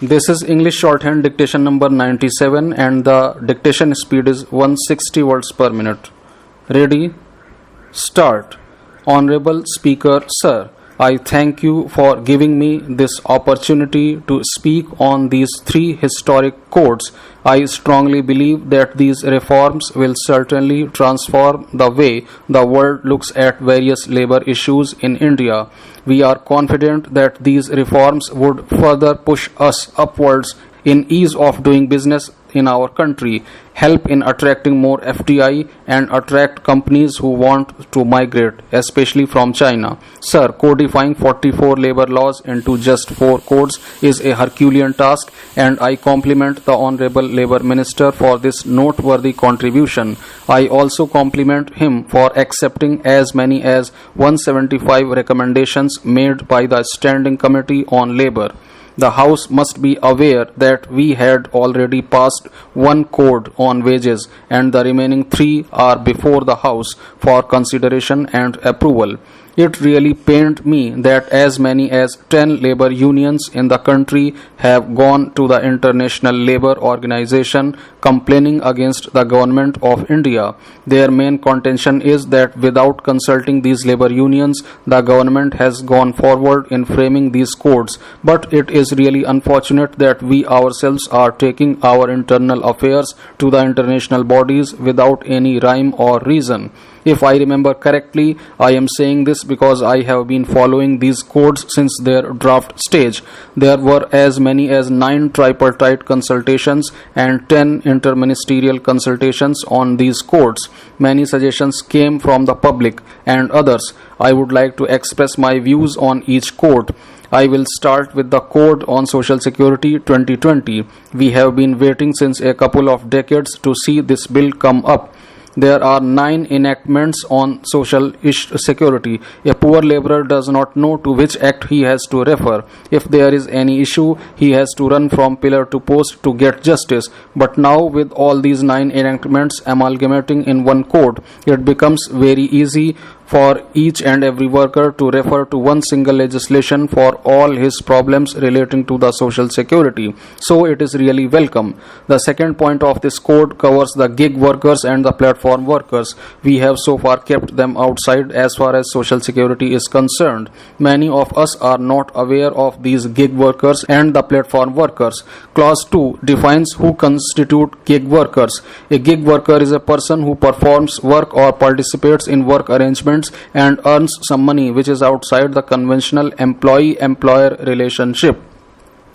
This is English Shorthand Dictation number 97 and the dictation speed is 160 words per minute. Ready? Start. Honorable Speaker, Sir, I thank you for giving me this opportunity to speak on these three historic codes. I strongly believe that these reforms will certainly transform the way the world looks at various labor issues in India. We are confident that these reforms would further push us upwards in ease of doing business in our country, help in attracting more FDI and attract companies who want to migrate, especially from China. Sir, codifying 44 labor laws into just 4 codes is a Herculean task, and I compliment the Honorable Labour Minister for this noteworthy contribution. I also compliment him for accepting as many as 175 recommendations made by the Standing Committee on Labour. The House must be aware that we had already passed one code on wages and the remaining 3 are before the House for consideration and approval. It really pained me that as many as 10 labor unions in the country have gone to the International Labour Organization complaining against the Government of India. Their main contention is that without consulting these labor unions, the government has gone forward in framing these codes. But it is really unfortunate that we ourselves are taking our internal affairs to the international bodies without any rhyme or reason. If I remember correctly, I am saying this because I have been following these codes since their draft stage. There were as many as 9 tripartite consultations and 10 interministerial consultations on these codes. Many suggestions came from the public and others. I would like to express my views on each code. I will start with the Code on Social Security 2020. We have been waiting since a couple of decades to see this bill come up. There are 9 enactments on social security. A poor laborer does not know to which act he has to refer. If there is any issue, he has to run from pillar to post to get justice. But now with all these 9 enactments amalgamating in one code, it becomes very easy for each and every worker to refer to one single legislation for all his problems relating to the social security. So it is really welcome. The second point of this code covers the gig workers and the platform workers. We have so far kept them outside as far as social security is concerned. Many of us are not aware of these gig workers and the platform workers. Clause 2 defines who constitute gig workers. A gig worker is a person who performs work or participates in work arrangements and earns some money which is outside the conventional employee-employer relationship.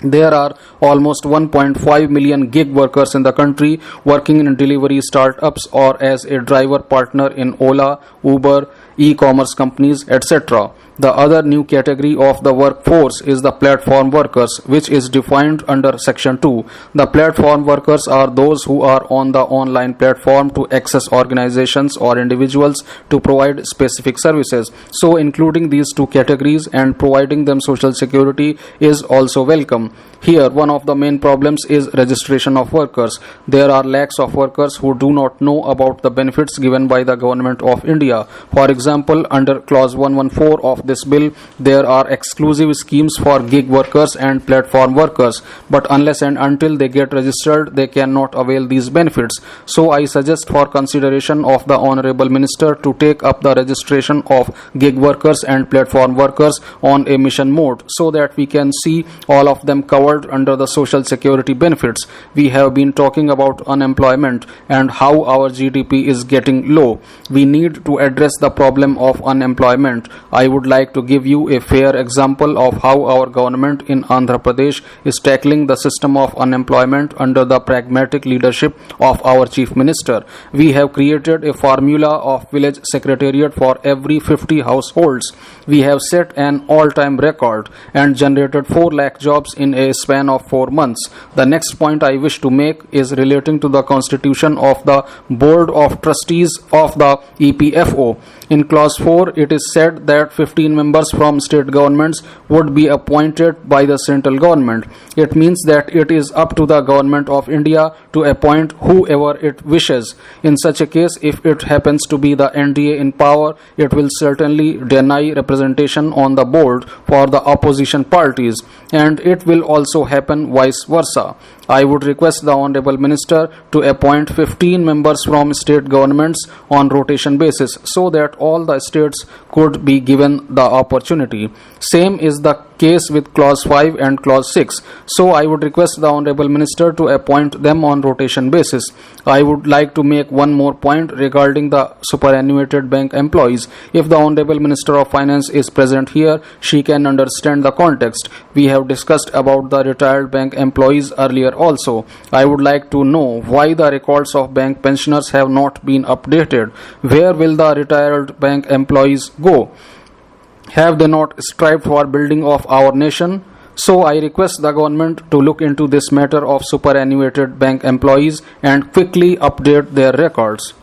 There are almost 1.5 million gig workers in the country working in delivery startups or as a driver partner in Ola, Uber, e-commerce companies, etc. The other new category of the workforce is the platform workers, which is defined under Section 2. The platform workers are those who are on the online platform to access organizations or individuals to provide specific services. So including these 2 categories and providing them social security is also welcome. Here, one of the main problems is registration of workers. There are lakhs of workers who do not know about the benefits given by the Government of India. For example, under Clause 114 of this bill, there are exclusive schemes for gig workers and platform workers, but unless and until they get registered, they cannot avail these benefits. So I suggest for consideration of the Honorable Minister to take up the registration of gig workers and platform workers on a mission mode so that we can see all of them covered under the social security benefits. We have been talking about unemployment and how our GDP is getting low. We need to address the problem of unemployment. I would like to give you a fair example of how our government in Andhra Pradesh is tackling the system of unemployment under the pragmatic leadership of our Chief Minister. We have created a formula of village secretariat for every 50 households. We have set an all-time record and generated 4 lakh jobs in a span of 4 months. The next point I wish to make is relating to the constitution of the Board of Trustees of the EPFO. In clause 4, it is said that 15 members from state governments would be appointed by the central government. It means that it is up to the government of India to appoint whoever it wishes. In such a case, if it happens to be the NDA in power, it will certainly deny representation on the board for the opposition parties, and it will also happen vice versa. I would request the Honorable Minister to appoint 15 members from state governments on rotation basis so that all the states could be given the opportunity. Same is the case with clause 5 and clause 6. So I would request the Honorable Minister to appoint them on rotation basis. I would like to make one more point regarding the superannuated bank employees. If the Honorable Minister of Finance is present here, she can understand the context. We have discussed about the retired bank employees earlier also. I would like to know why the records of bank pensioners have not been updated. Where will the retired bank employees go? Have they not strived for building of our nation? So I request the government to look into this matter of superannuated bank employees and quickly update their records.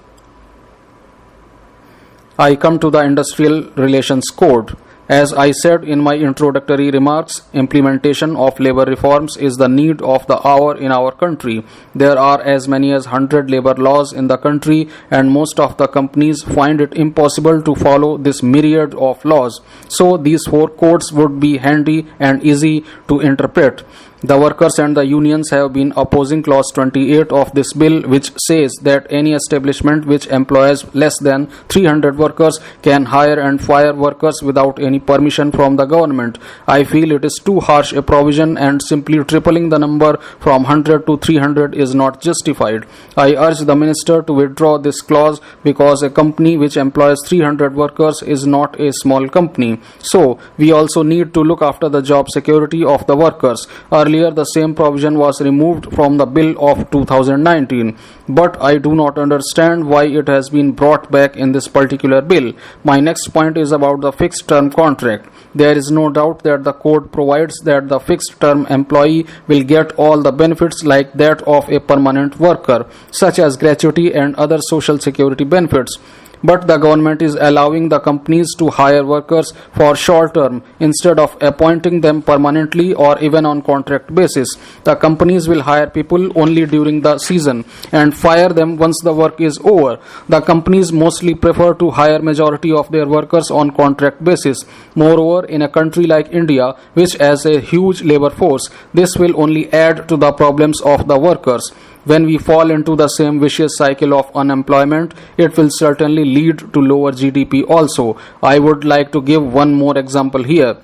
I come to the Industrial Relations Code. As I said in my introductory remarks, implementation of labor reforms is the need of the hour in our country. There are as many as 100 labor laws in the country, and most of the companies find it impossible to follow this myriad of laws. So these 4 codes would be handy and easy to interpret. The workers and the unions have been opposing clause 28 of this bill, which says that any establishment which employs less than 300 workers can hire and fire workers without any permission from the government. I feel it is too harsh a provision, and simply tripling the number from 100 to 300 is not justified. I urge the minister to withdraw this clause because a company which employs 300 workers is not a small company. So we also need to look after the job security of the workers. Earlier, the same provision was removed from the bill of 2019, but I do not understand why it has been brought back in this particular bill. My next point is about the fixed term contract. There is no doubt that the code provides that the fixed term employee will get all the benefits like that of a permanent worker, such as gratuity and other social security benefits. But the government is allowing the companies to hire workers for short term instead of appointing them permanently or even on contract basis. The companies will hire people only during the season and fire them once the work is over. The companies mostly prefer to hire majority of their workers on contract basis. Moreover, in a country like India, which has a huge labor force, this will only add to the problems of the workers. When we fall into the same vicious cycle of unemployment, it will certainly lead to lower GDP also. I would like to give one more example here.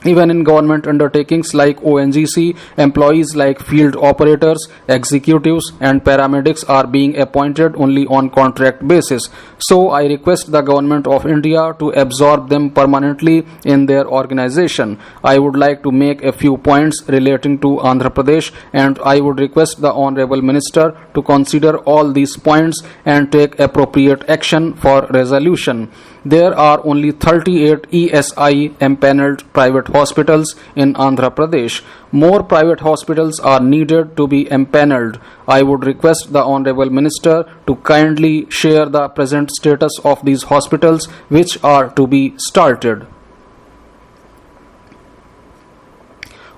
Even in government undertakings like ONGC, employees like field operators, executives and paramedics are being appointed only on contract basis. So I request the government of India to absorb them permanently in their organization. I would like to make a few points relating to Andhra Pradesh, and I would request the Honorable Minister to consider all these points and take appropriate action for resolution. There are only 38 ESI empaneled private hospitals in Andhra Pradesh. More private hospitals are needed to be empaneled. I would request the Honorable Minister to kindly share the present status of these hospitals which are to be started.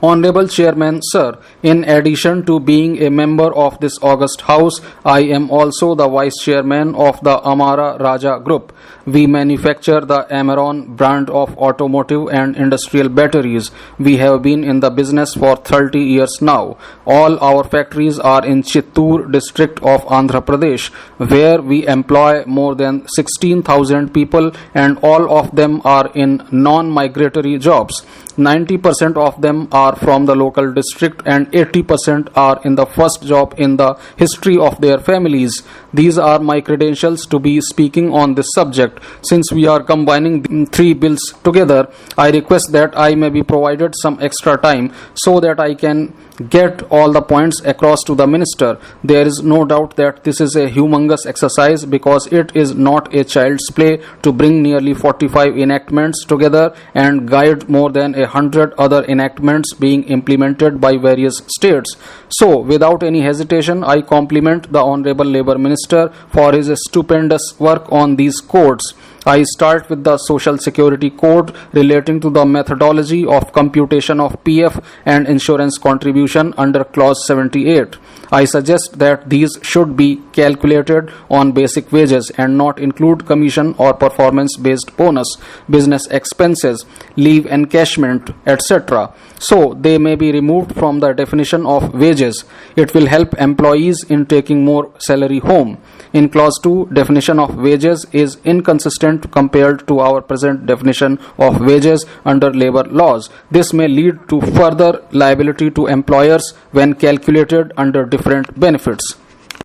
Honorable Chairman, sir, in addition to being a member of this august house, I am also the Vice Chairman of the Amara Raja Group. We manufacture the Amaron brand of automotive and industrial batteries. We have been in the business for 30 years now. All our factories are in Chittoor district of Andhra Pradesh, where we employ more than 16,000 people, and all of them are in non-migratory jobs. 90% of them are from the local district and 80% are in the first job in the history of their families. These are my credentials to be speaking on this subject. Since we are combining the 3 bills together, I request that I may be provided some extra time so that I can get all the points across to the minister. There is no doubt that this is a humongous exercise because it is not a child's play to bring nearly 45 enactments together and guide more than 100 other enactments being implemented by various states. So, without any hesitation, I compliment the Honorable Labour Minister for his stupendous work on these codes. benefits. I start with the Social Security Code relating to the methodology of computation of PF and insurance contribution under Clause 78. I suggest that these should be calculated on basic wages and not include commission or performance-based bonus, business expenses, leave encashment, etc. So they may be removed from the definition of wages. It will help employees in taking more salary home. In Clause 2, definition of wages is inconsistent compared to our present definition of wages under labor laws. This may lead to further liability to employers when calculated under different benefits.